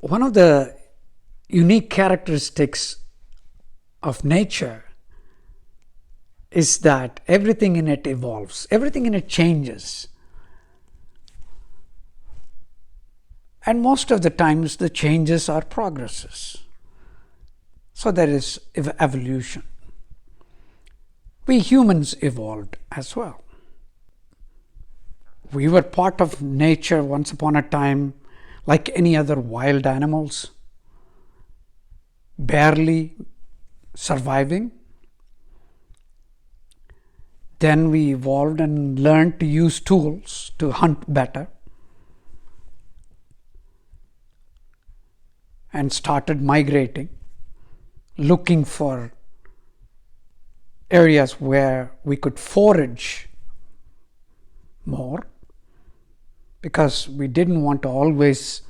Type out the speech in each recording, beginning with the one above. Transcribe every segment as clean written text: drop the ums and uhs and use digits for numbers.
One of the unique characteristics of nature is that everything in it evolves, everything in it changes. And most of the times the changes are progresses. So there is evolution. We humans evolved as well. We were part of nature once upon a time, like any other wild animals, barely surviving. Then we evolved and learned to use tools to hunt better, and started migrating, looking for areas where we could forage more, because we didn't want to always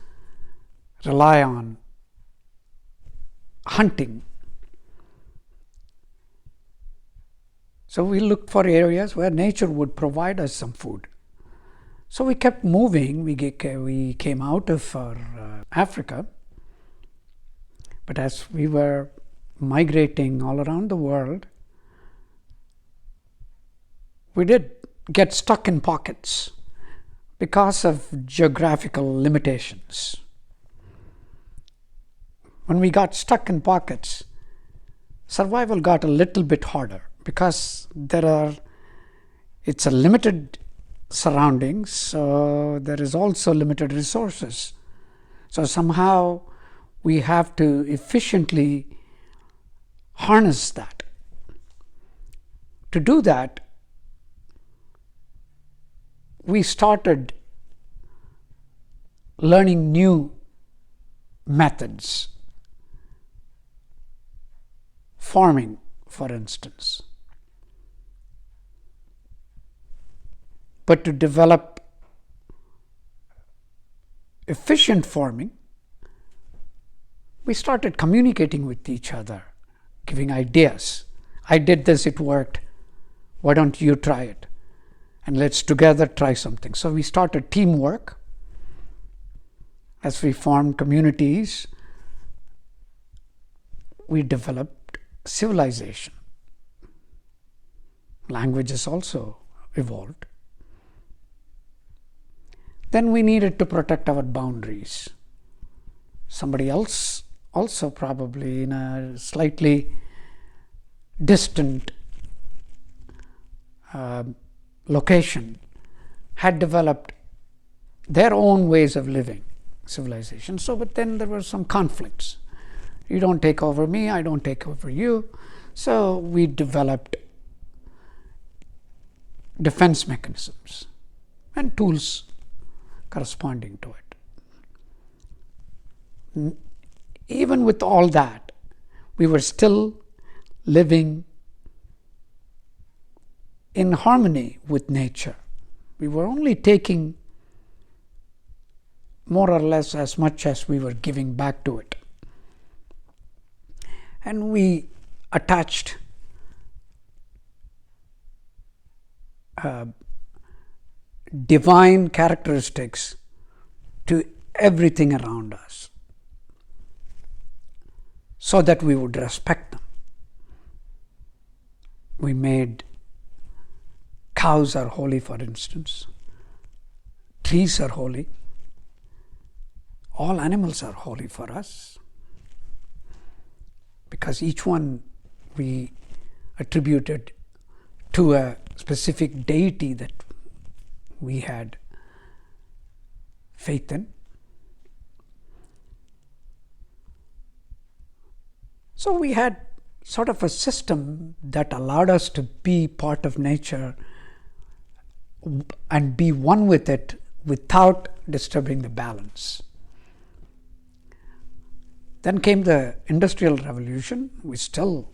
rely on hunting. So we looked for areas where nature would provide us some food. So we kept moving. We came out of Africa, but as we were migrating all around the world, we did get stuck in pockets because of geographical limitations. When we got stuck in pockets, survival got a little bit harder, because it's a limited surroundings, so there is also limited resources. So somehow we have to efficiently harness that. To do that, we started learning new methods. Farming, for instance. But to develop efficient farming, we started communicating with each other, giving ideas. I did this, it worked. Why don't you try it? And let's together try something. So we started teamwork. As we formed communities, we developed civilization. Languages also evolved. Then we needed to protect our boundaries. Somebody else also, probably in a slightly distant location, had developed their own ways of living, civilization. So, but then there were some conflicts. You don't take over me, I don't take over you. So we developed defense mechanisms and tools corresponding to it. Even with all that, we were still living in harmony with nature. We were only taking more or less as much as we were giving back to it. And we attached divine characteristics to everything around us, so that we would respect them. We made cows are holy, for instance. Trees are holy. All animals are holy for us, because each one we attributed to a specific deity that we had faith in. So we had sort of a system that allowed us to be part of nature and be one with it without disturbing the balance. Then came the Industrial Revolution. We still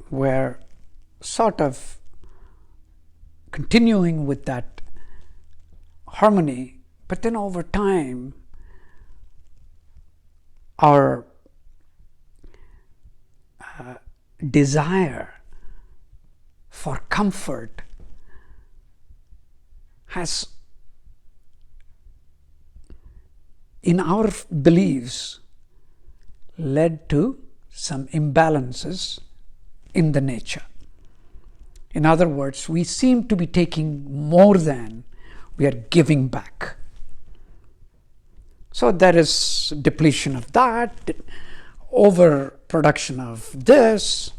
were sort of continuing with that harmony, but then over time, our desire for comfort has, in our beliefs, led to some imbalances in the nature. In other words, we seem to be taking more than we are giving back. So there is depletion of that, overproduction of this,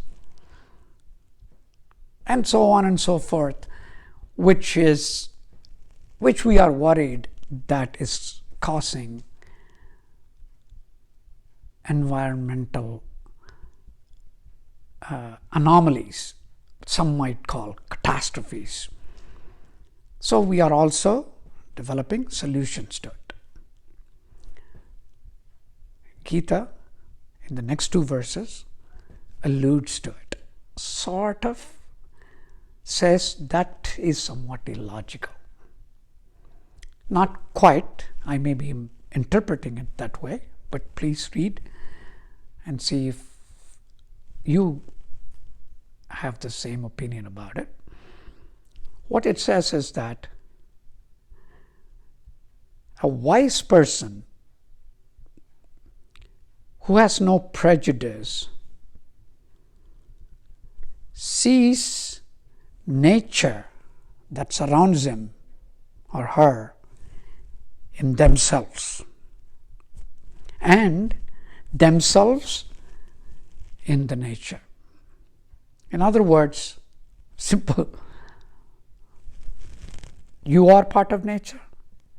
and so on and so forth, which we are worried that is causing environmental anomalies, some might call catastrophes. So we are also developing solutions to it. Gita, in the next two verses, alludes to it, sort of says that is somewhat illogical. Not quite, I may be interpreting it that way, but please read and see if you have the same opinion about it. What it says is that a wise person who has no prejudice sees nature that surrounds him or her in themselves, and themselves in the nature. In other words, simple, you are part of nature,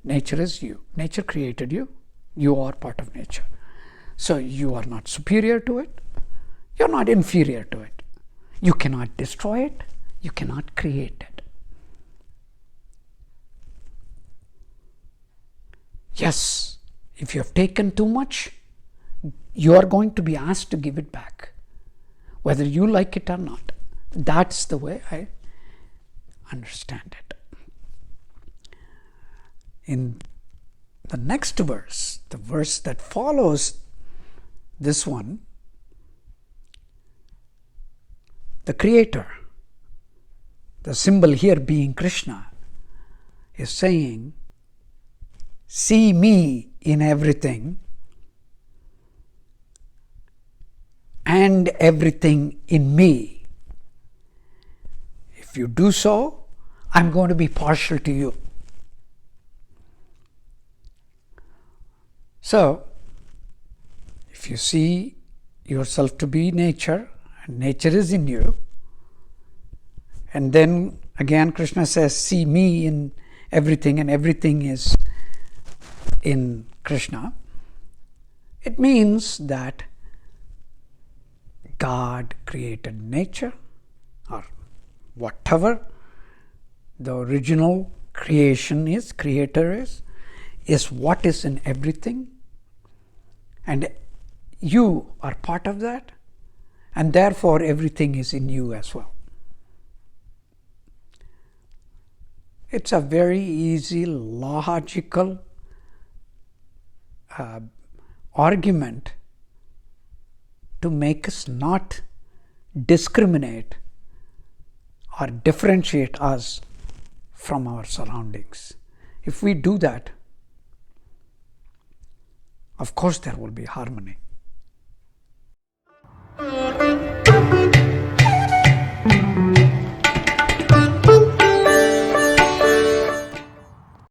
nature is you, nature created you, you are part of nature. So you are not superior to it, you are not inferior to it. You cannot destroy it, you cannot create it. Yes, if you have taken too much, you are going to be asked to give it back, whether you like it or not. That's the way I understand it. In the next verse, the verse that follows this one, the Creator, the symbol here being Krishna, is saying, see me in everything and everything in me. If you do so, I'm going to be partial to you. So, if you see yourself to be nature, and nature is in you, and then again Krishna says, see me in everything, and everything is in Krishna, it means that God created nature, or whatever the original creation is, creator is what is in everything, and you are part of that, and therefore everything is in you as well. It's a very easy, logical argument to make us not discriminate or differentiate us from our surroundings. If we do that, of course there will be harmony.